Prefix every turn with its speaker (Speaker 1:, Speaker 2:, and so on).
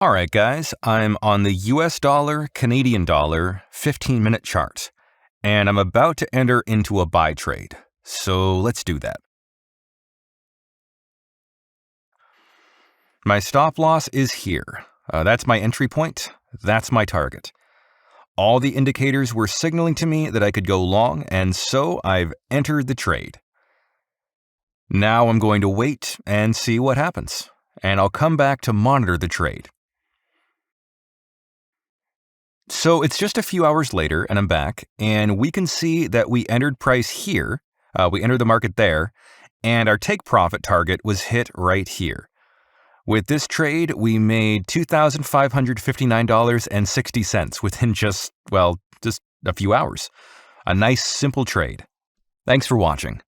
Speaker 1: All right, guys, I'm on the US dollar, Canadian dollar, 15-minute chart, and I'm about to enter into a buy trade. So let's do that. My stop loss is here. That's my entry point. That's my target. All the indicators were signaling to me that I could go long, and so I've entered the trade. Now I'm going to wait and see what happens, and I'll come back to monitor the trade. So it's just a few hours later, and I'm back, and we can see that we entered price here, we entered the market there, and our take profit target was hit right here. With this trade, we made $2,559.60 within just a few hours. A nice, simple trade. Thanks for watching.